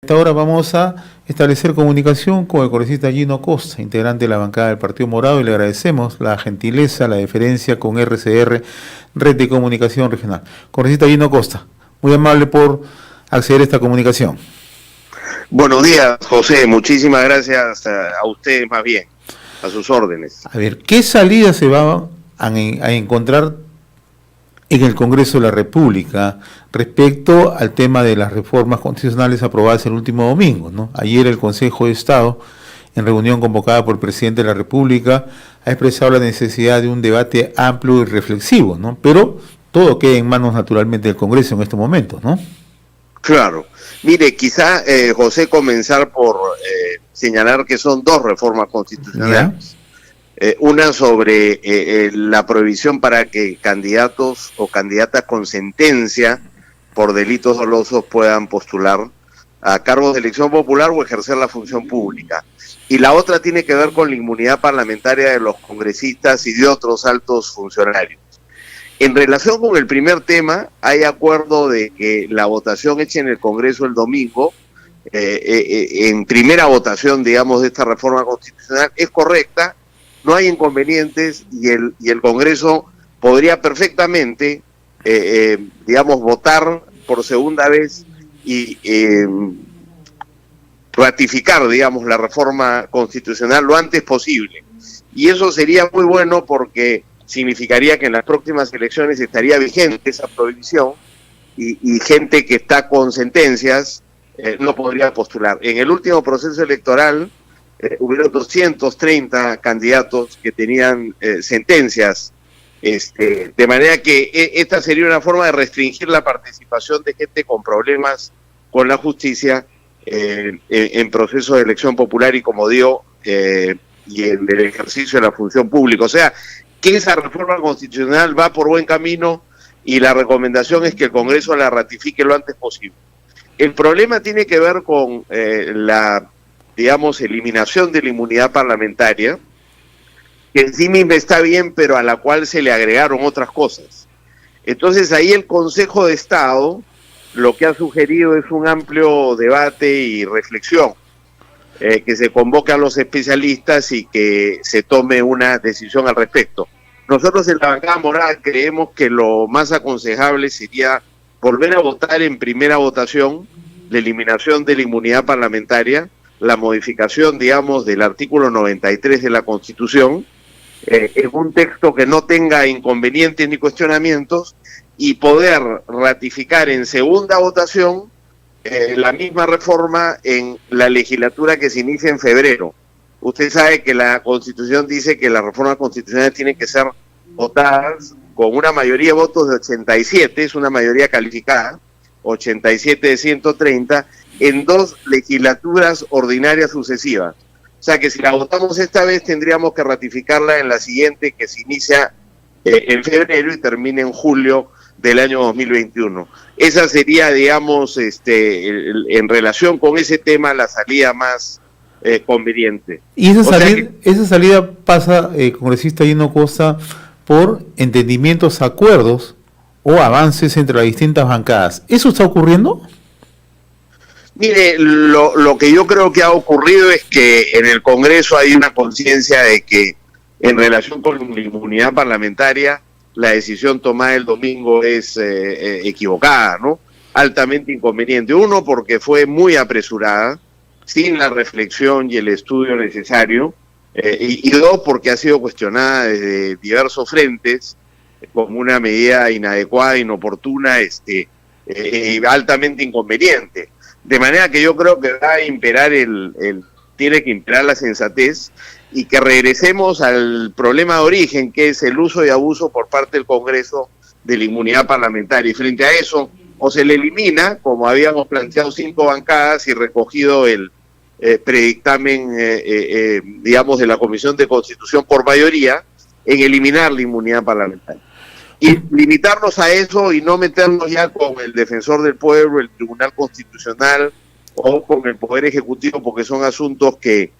Ahora vamos a establecer comunicación con el congresista Gino Costa, integrante de la bancada del Partido Morado, y le agradecemos la gentileza, la deferencia con RCR, Red de Comunicación Regional. Congresista Gino Costa, muy amable por acceder a esta comunicación. Buenos días, José. Muchísimas gracias a ustedes, más bien, a sus órdenes. A ver, ¿qué salida se va a encontrar en el Congreso de la República respecto al tema de las reformas constitucionales aprobadas el último domingo, ¿no? Ayer el Consejo de Estado, en reunión convocada por el presidente de la República, ha expresado la necesidad de un debate amplio y reflexivo, ¿no? Pero todo queda en manos naturalmente del Congreso en estos momentos, ¿no? Claro. Mire, quizá, José, comenzar por señalar que son dos reformas constitucionales. Una sobre la prohibición para que candidatos o candidatas con sentencia por delitos dolosos puedan postular a cargos de elección popular o ejercer la función pública. Y la otra tiene que ver con la inmunidad parlamentaria de los congresistas y de otros altos funcionarios. En relación con el primer tema, hay acuerdo de que la votación hecha en el Congreso el domingo, en primera votación, digamos, de esta reforma constitucional, es correcta. No hay inconvenientes y el Congreso podría perfectamente, digamos, votar por segunda vez y ratificar, digamos, la reforma constitucional lo antes posible. Y eso sería muy bueno porque significaría que en las próximas elecciones estaría vigente esa prohibición y gente que está con sentencias no podría postular. En el último proceso electoral, hubieron 230 candidatos que tenían sentencias, de manera que esta sería una forma de restringir la participación de gente con problemas con la justicia en procesos de elección popular y, como digo, y en el ejercicio de la función pública. O sea, que esa reforma constitucional va por buen camino y la recomendación es que el Congreso la ratifique lo antes posible. El problema tiene que ver con la, digamos, eliminación de la inmunidad parlamentaria, que en sí misma está bien, pero a la cual se le agregaron otras cosas. Entonces ahí el Consejo de Estado lo que ha sugerido es un amplio debate y reflexión, que se convoque a los especialistas y que se tome una decisión al respecto. Nosotros en la bancada morada creemos que lo más aconsejable sería volver a votar en primera votación la eliminación de la inmunidad parlamentaria, la modificación, digamos, del artículo 93 de la Constitución, en un texto que no tenga inconvenientes ni cuestionamientos, y poder ratificar en segunda votación la misma reforma en la legislatura que se inicia en febrero. Usted sabe que la Constitución dice que las reformas constitucionales tienen que ser votadas con una mayoría de votos de 87, es una mayoría calificada, 87 de 130, en dos legislaturas ordinarias sucesivas. O sea que si la votamos esta vez tendríamos que ratificarla en la siguiente, que se inicia en febrero y termina en julio del año 2021. Esa sería, digamos, en relación con ese tema, la salida más conveniente. Y esa salida pasa, congresista Gino Costa, por entendimientos, acuerdos o avances entre las distintas bancadas. ¿Eso está ocurriendo? Mire, lo que yo creo que ha ocurrido es que en el Congreso hay una conciencia de que en relación con la inmunidad parlamentaria, la decisión tomada el domingo es equivocada, ¿no? Altamente inconveniente. Uno, porque fue muy apresurada, sin la reflexión y el estudio necesario, y dos, porque ha sido cuestionada desde diversos frentes como una medida inadecuada, inoportuna, altamente inconveniente. De manera que yo creo que va a imperar tiene que imperar la sensatez y que regresemos al problema de origen, que es el uso y abuso por parte del Congreso de la inmunidad parlamentaria. Y frente a eso, o se le elimina, como habíamos planteado 5 bancadas y recogido el predictamen, digamos, de la Comisión de Constitución por mayoría, en eliminar la inmunidad parlamentaria. Y limitarnos a eso y no meternos ya con el Defensor del Pueblo, el Tribunal Constitucional o con el Poder Ejecutivo, porque son asuntos que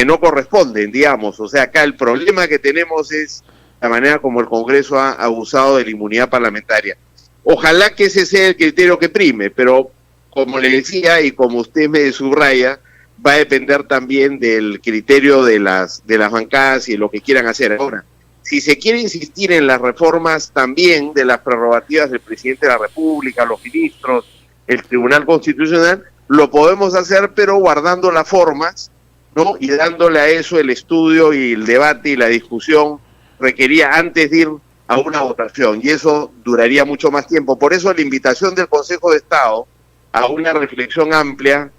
no corresponden, digamos. O sea, acá el problema que tenemos es la manera como el Congreso ha abusado de la inmunidad parlamentaria. Ojalá que ese sea el criterio que prime, pero como le decía y como usted me subraya, va a depender también del criterio de las bancadas y de lo que quieran hacer. Ahora, si se quiere insistir en las reformas también de las prerrogativas del presidente de la República, los ministros, el Tribunal Constitucional, lo podemos hacer, pero guardando las formas, ¿no? Y dándole a eso el estudio y el debate y la discusión requería antes de ir a una votación, y eso duraría mucho más tiempo. Por eso la invitación del Consejo de Estado a una reflexión amplia,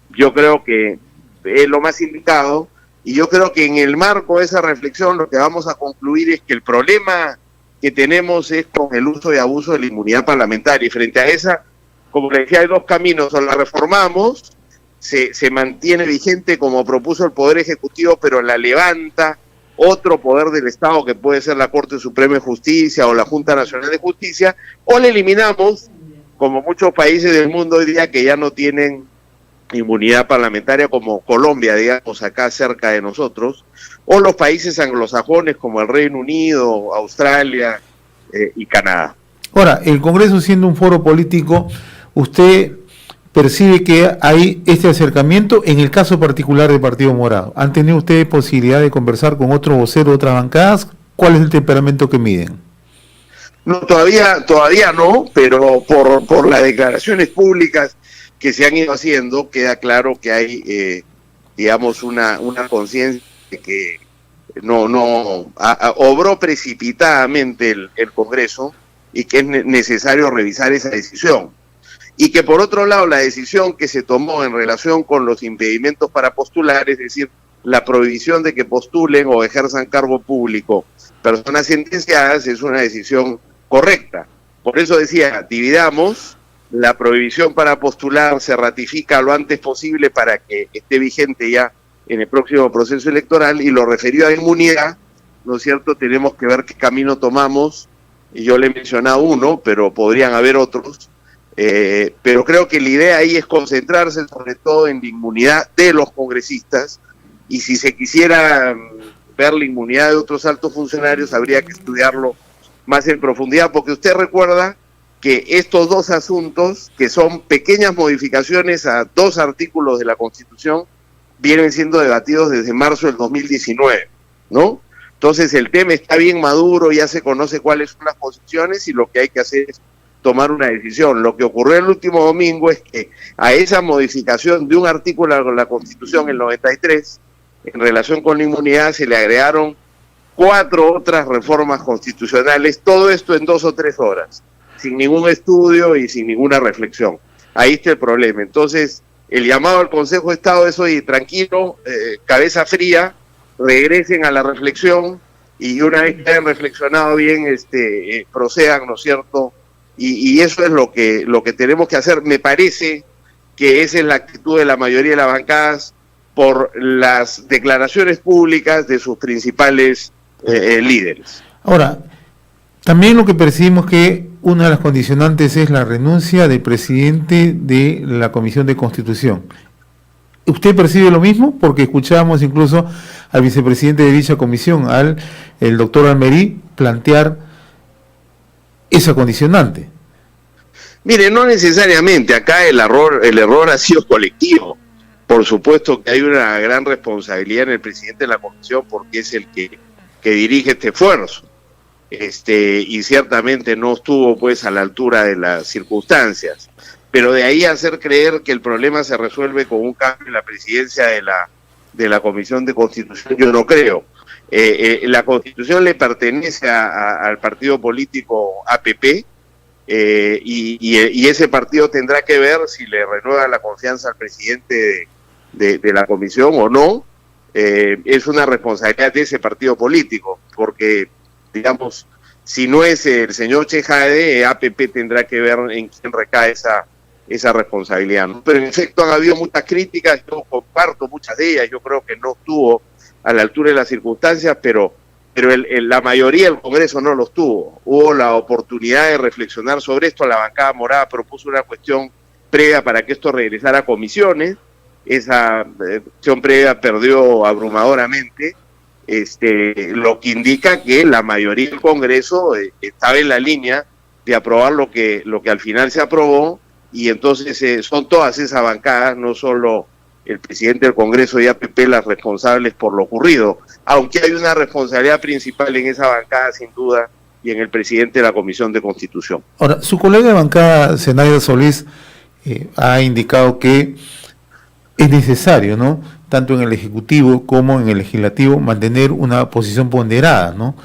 yo creo que es lo más indicado, y yo creo que en el marco de esa reflexión lo que vamos a concluir es que el problema que tenemos es con el uso y abuso de la inmunidad parlamentaria, y frente a esa, como le decía, hay dos caminos: o la reformamos, se mantiene vigente como propuso el Poder Ejecutivo, pero la levanta otro poder del Estado, que puede ser la Corte Suprema de Justicia o la Junta Nacional de Justicia, o la eliminamos, como muchos países del mundo hoy día que ya no tienen inmunidad parlamentaria, como Colombia, digamos, acá cerca de nosotros, o los países anglosajones como el Reino Unido, Australia y Canadá. Ahora, el Congreso siendo un foro político, ¿usted percibe que hay este acercamiento en el caso particular del Partido Morado? ¿Han tenido ustedes posibilidad de conversar con otro vocero de otras bancadas? ¿Cuál es el temperamento que miden? No, todavía no, pero por las declaraciones públicas que se han ido haciendo, queda claro que hay, digamos, una conciencia de que no obró precipitadamente el Congreso y que es necesario revisar esa decisión. Y que por otro lado la decisión que se tomó en relación con los impedimentos para postular, es decir, la prohibición de que postulen o ejerzan cargo público personas sentenciadas, es una decisión correcta. Por eso decía, dividamos, la prohibición para postular se ratifica lo antes posible para que esté vigente ya en el próximo proceso electoral, y lo referido a inmunidad, ¿no es cierto? Tenemos que ver qué camino tomamos, y yo le he mencionado uno, pero podrían haber otros. Pero creo que la idea ahí es concentrarse sobre todo en la inmunidad de los congresistas, y si se quisiera ver la inmunidad de otros altos funcionarios habría que estudiarlo más en profundidad, porque usted recuerda que estos dos asuntos, que son pequeñas modificaciones a dos artículos de la Constitución, vienen siendo debatidos desde marzo del 2019, ¿no? Entonces el tema está bien maduro, ya se conoce cuáles son las posiciones y lo que hay que hacer es tomar una decisión. Lo que ocurrió el último domingo es que a esa modificación de un artículo de la Constitución, el 93, en relación con la inmunidad, se le agregaron 4 otras reformas constitucionales, todo esto en 2 o 3 horas, sin ningún estudio y sin ninguna reflexión. Ahí está el problema. Entonces, el llamado al Consejo de Estado es: oye, tranquilo, cabeza fría, regresen a la reflexión, y una vez que hayan reflexionado bien, procedan, ¿no es cierto? Y eso es lo que tenemos que hacer. Me parece que esa es la actitud de la mayoría de las bancadas por las declaraciones públicas de sus principales líderes. Ahora, también lo que percibimos que una de las condicionantes es la renuncia del presidente de la Comisión de Constitución. ¿Usted percibe lo mismo? Porque escuchábamos incluso al vicepresidente de dicha comisión, el doctor Almerí, plantear esa condicionante. Mire, no necesariamente. Acá el error ha sido colectivo. Por supuesto que hay una gran responsabilidad en el presidente de la comisión, porque es el que dirige este esfuerzo. Y ciertamente no estuvo pues a la altura de las circunstancias. Pero de ahí a hacer creer que el problema se resuelve con un cambio en la presidencia de la Comisión de Constitución, yo no creo. La Constitución le pertenece al partido político APP, y ese partido tendrá que ver si le renueva la confianza al presidente de la comisión o no. Es una responsabilidad de ese partido político, porque, digamos, si no es el señor Chejade, APP tendrá que ver en quién recae esa responsabilidad, ¿no? Pero en efecto han habido muchas críticas, yo comparto muchas de ellas, yo creo que no estuvo a la altura de las circunstancias, pero la mayoría del Congreso no los tuvo. Hubo la oportunidad de reflexionar sobre esto, la bancada morada propuso una cuestión previa para que esto regresara a comisiones, esa cuestión previa perdió abrumadoramente, lo que indica que la mayoría del Congreso estaba en la línea de aprobar lo que al final se aprobó, y entonces son todas esas bancadas, no solo el presidente del Congreso y APP las responsables por lo ocurrido, aunque hay una responsabilidad principal en esa bancada sin duda y en el presidente de la Comisión de Constitución. Ahora, su colega de bancada, Zenaida Solís, ha indicado que es necesario, ¿no?, tanto en el Ejecutivo como en el Legislativo, mantener una posición ponderada, ¿no?,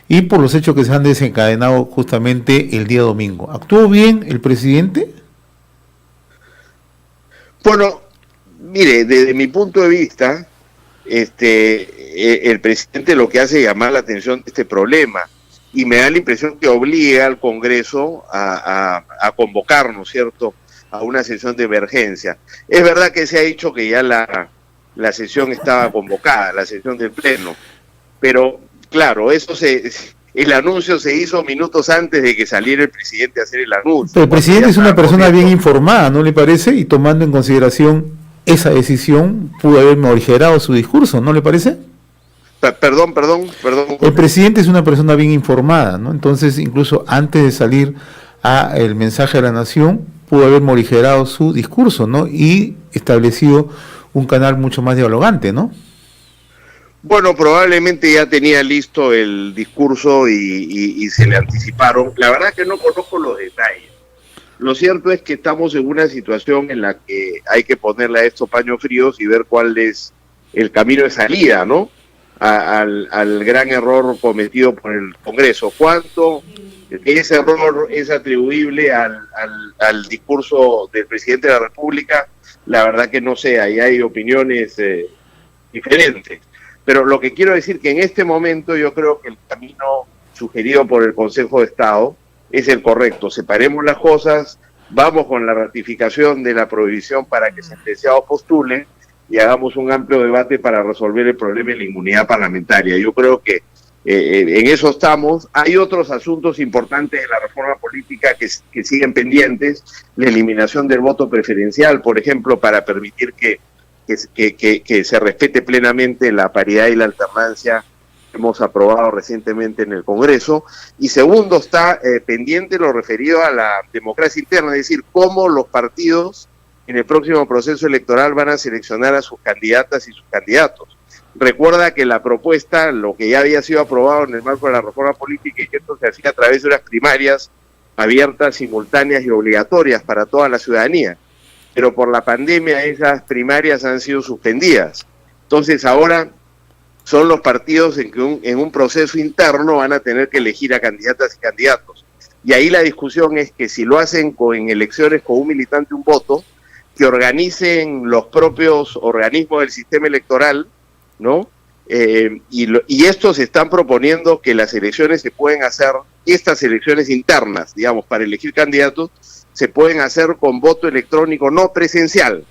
y por los hechos que se han desencadenado justamente el día domingo. ¿Actuó bien el presidente? Bueno, mire, desde mi punto de vista, el presidente lo que hace es llamar la atención de este problema, y me da la impresión que obliga al Congreso a convocar, ¿no es cierto?, a una sesión de emergencia. Es verdad que se ha dicho que ya la sesión estaba convocada, la sesión del Pleno, pero claro, el anuncio se hizo minutos antes de que saliera el presidente a hacer el anuncio. Pero el presidente es una persona bien informada, ¿no le parece? Y tomando en consideración esa decisión, pudo haber morigerado su discurso, ¿no le parece? Perdón. El presidente es una persona bien informada, ¿no? Entonces, incluso antes de salir a el mensaje a la nación, pudo haber morigerado su discurso, ¿no? Y establecido un canal mucho más dialogante, ¿no? Bueno, probablemente ya tenía listo el discurso y se le anticiparon. La verdad que no conozco los detalles. Lo cierto es que estamos en una situación en la que hay que ponerle a estos paños fríos y ver cuál es el camino de salida, ¿no?, al gran error cometido por el Congreso. ¿Cuánto ese error es atribuible al discurso del presidente de la República? La verdad que no sé, ahí hay opiniones diferentes. Pero lo que quiero decir que en este momento yo creo que el camino sugerido por el Consejo de Estado es el correcto. Separemos las cosas, vamos con la ratificación de la prohibición para que sentenciados postulen y hagamos un amplio debate para resolver el problema de la inmunidad parlamentaria. Yo creo que en eso estamos. Hay otros asuntos importantes de la reforma política que siguen pendientes, la eliminación del voto preferencial, por ejemplo, para permitir que se respete plenamente la paridad y la alternancia que hemos aprobado recientemente en el Congreso. Y segundo, está pendiente lo referido a la democracia interna, es decir, cómo los partidos en el próximo proceso electoral van a seleccionar a sus candidatas y sus candidatos. Recuerda que la propuesta, lo que ya había sido aprobado en el marco de la reforma política, y que esto se hacía a través de unas primarias abiertas, simultáneas y obligatorias para toda la ciudadanía. Pero por la pandemia esas primarias han sido suspendidas. Entonces ahora son los partidos en un proceso interno van a tener que elegir a candidatas y candidatos. Y ahí la discusión es que si lo hacen en elecciones con un militante un voto, que organicen los propios organismos del sistema electoral, ¿no? Y estos están proponiendo que las elecciones se pueden hacer, estas elecciones internas, digamos, para elegir candidatos, se pueden hacer con voto electrónico no presencial.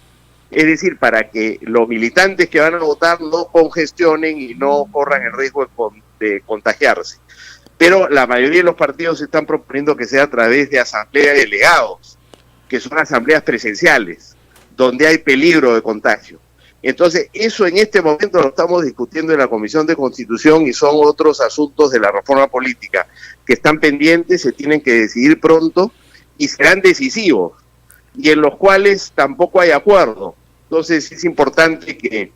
Es decir, para que los militantes que van a votar no congestionen y no corran el riesgo de contagiarse. Pero la mayoría de los partidos están proponiendo que sea a través de asamblea de delegados, que son asambleas presenciales, donde hay peligro de contagio. Entonces, eso en este momento lo estamos discutiendo en la Comisión de Constitución y son otros asuntos de la reforma política que están pendientes, se tienen que decidir pronto y serán decisivos, y en los cuales tampoco hay acuerdo. Entonces, es importante que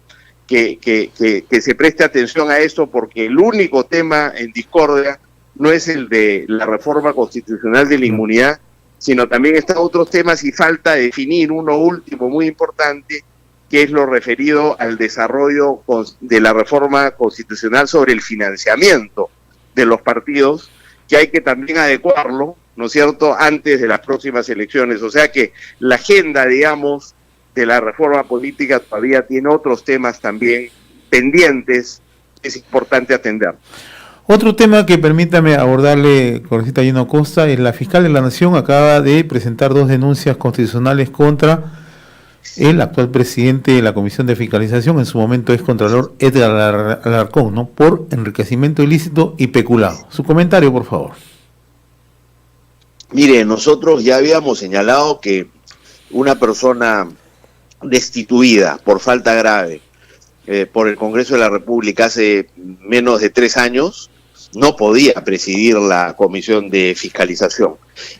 se preste atención a esto, porque el único tema en discordia no es el de la reforma constitucional de la inmunidad, sino también están otros temas y falta definir uno último muy importante, que es lo referido al desarrollo de la reforma constitucional sobre el financiamiento de los partidos, que hay que también adecuarlo, ¿no es cierto?, antes de las próximas elecciones. O sea que la agenda, digamos, de la reforma política todavía tiene otros temas también pendientes, que es importante atender. Otro tema que permítame abordarle, congresista Gino Acosta, es la fiscal de la Nación acaba de presentar 2 denuncias constitucionales contra el actual presidente de la Comisión de Fiscalización, en su momento es Contralor Edgar Alarcón, ¿no?, por enriquecimiento ilícito y peculado. Su comentario, por favor. Mire, nosotros ya habíamos señalado que una persona destituida por falta grave por el Congreso de la República hace menos de 3 años, no podía presidir la comisión de fiscalización.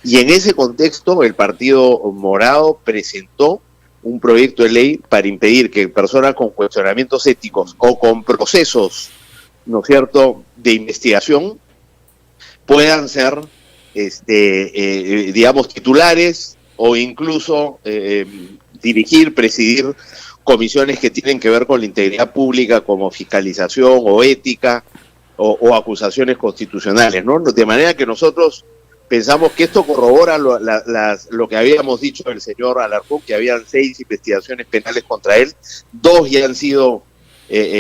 Y en ese contexto el Partido Morado presentó un proyecto de ley para impedir que personas con cuestionamientos éticos o con procesos, ¿no es cierto?, de investigación puedan ser, digamos, titulares o incluso dirigir, presidir comisiones que tienen que ver con la integridad pública, como fiscalización o ética o acusaciones constitucionales, ¿no? De manera que nosotros pensamos que esto corrobora lo que habíamos dicho del señor Alarcón, que habían 6 investigaciones penales contra él, 2 ya han sido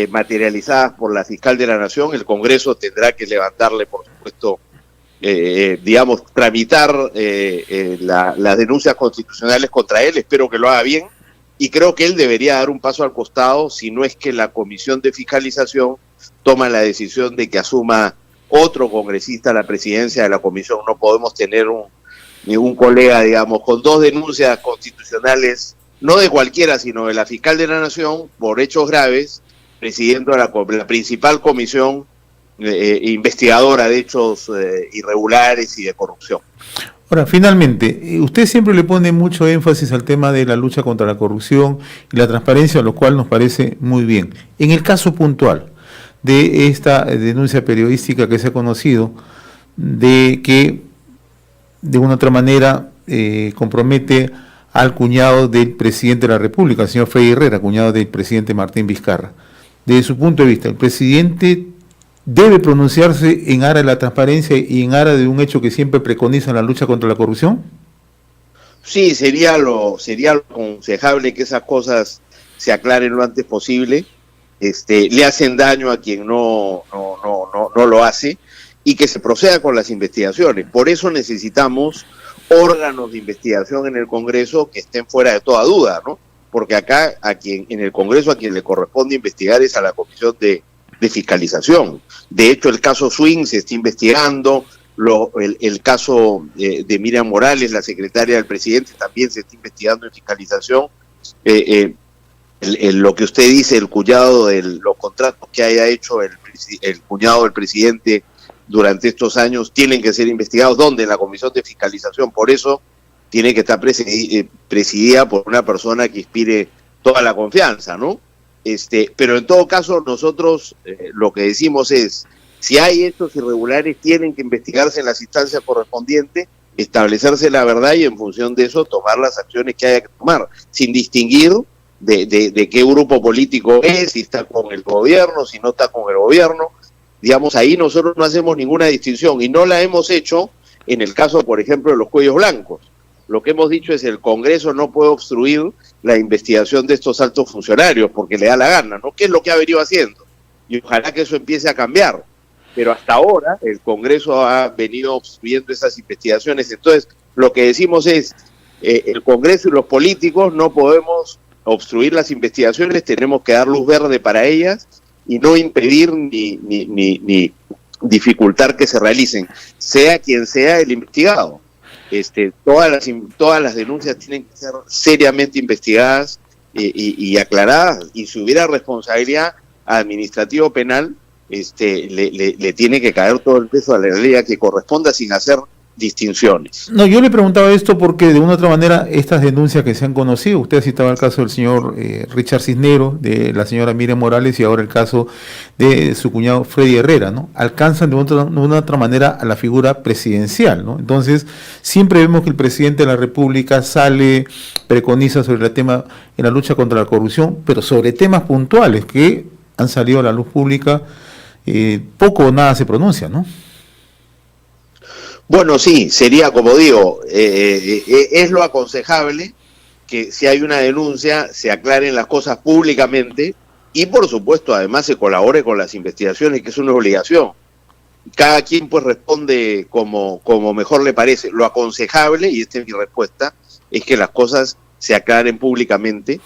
materializadas por la fiscal de la Nación. El Congreso tendrá que levantarle, por supuesto, digamos, tramitar las denuncias constitucionales contra él. Espero que lo haga bien, y creo que él debería dar un paso al costado, si no es que la comisión de fiscalización toma la decisión de que asuma otro congresista la presidencia de la comisión. No podemos tener un colega, digamos, con 2 denuncias constitucionales, no de cualquiera, sino de la fiscal de la Nación, por hechos graves, presidiendo la principal comisión investigadora de hechos irregulares y de corrupción. Ahora, finalmente, usted siempre le pone mucho énfasis al tema de la lucha contra la corrupción y la transparencia, lo cual nos parece muy bien. En el caso puntual de esta denuncia periodística que se ha conocido, de que de una u otra manera compromete al cuñado del presidente de la República, el señor Freddy Herrera, cuñado del presidente Martín Vizcarra. Desde su punto de vista, ¿el presidente debe pronunciarse en aras de la transparencia y en aras de un hecho que siempre preconiza en la lucha contra la corrupción? Sí, sería lo aconsejable que esas cosas se aclaren lo antes posible. Le hacen daño a quien no lo hace, y que se proceda con las investigaciones. Por eso necesitamos órganos de investigación en el Congreso que estén fuera de toda duda, ¿no? Porque acá en el Congreso a quien le corresponde investigar es a la Comisión de Fiscalización. De hecho, el caso Swing se está investigando, el caso de Miriam Morales, la secretaria del presidente, también se está investigando en fiscalización. Lo que usted dice, el cuñado de los contratos que haya hecho el cuñado del presidente durante estos años, tienen que ser investigados. ¿Dónde? En la Comisión de Fiscalización. Por eso tiene que estar presidida por una persona que inspire toda la confianza, ¿no? Pero en todo caso, nosotros lo que decimos es, si hay hechos irregulares, tienen que investigarse en las instancias correspondientes, establecerse la verdad y en función de eso tomar las acciones que haya que tomar, sin distinguir de qué grupo político es, si está con el gobierno, si no está con el gobierno. Digamos, ahí nosotros no hacemos ninguna distinción, y no la hemos hecho en el caso, por ejemplo, de los cuellos blancos. Lo que hemos dicho es que el Congreso no puede obstruir la investigación de estos altos funcionarios porque le da la gana, ¿no? ¿Qué es lo que ha venido haciendo? Y ojalá que eso empiece a cambiar. Pero hasta ahora el Congreso ha venido obstruyendo esas investigaciones. Entonces, lo que decimos es, el Congreso y los políticos no podemos obstruir las investigaciones, tenemos que dar luz verde para ellas y no impedir ni dificultar que se realicen, sea quien sea el investigado. Todas las denuncias tienen que ser seriamente investigadas y aclaradas, y si hubiera responsabilidad administrativa o penal, le tiene que caer todo el peso a la ley que corresponda, sin hacer distinciones. No, yo le preguntaba esto porque de una u otra manera estas denuncias que se han conocido, usted citaba el caso del señor Richard Cisneros, de la señora Miriam Morales, y ahora el caso de su cuñado Freddy Herrera, ¿no? Alcanzan de una u otra manera a la figura presidencial, ¿no? Entonces, siempre vemos que el presidente de la República sale, preconiza sobre el tema en la lucha contra la corrupción, pero sobre temas puntuales que han salido a la luz pública, poco o nada se pronuncia, ¿no? Bueno, sí, sería, como digo, es lo aconsejable que si hay una denuncia se aclaren las cosas públicamente y, por supuesto, además se colabore con las investigaciones, que es una obligación. Cada quien pues responde como mejor le parece. Lo aconsejable, y esta es mi respuesta, es que las cosas se aclaren públicamente,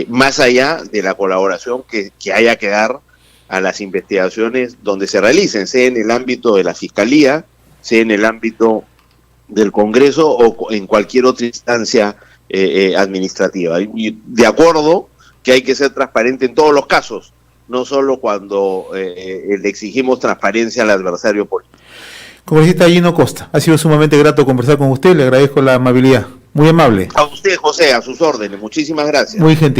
más allá de la colaboración que haya que dar a las investigaciones donde se realicen, sea en el ámbito de la Fiscalía, sea en el ámbito del Congreso o en cualquier otra instancia administrativa. Y de acuerdo que hay que ser transparente en todos los casos, no solo cuando le exigimos transparencia al adversario político. Congresista Gino Costa, ha sido sumamente grato conversar con usted, le agradezco la amabilidad. Muy amable. A usted, José, a sus órdenes. Muchísimas gracias. Muy gentil.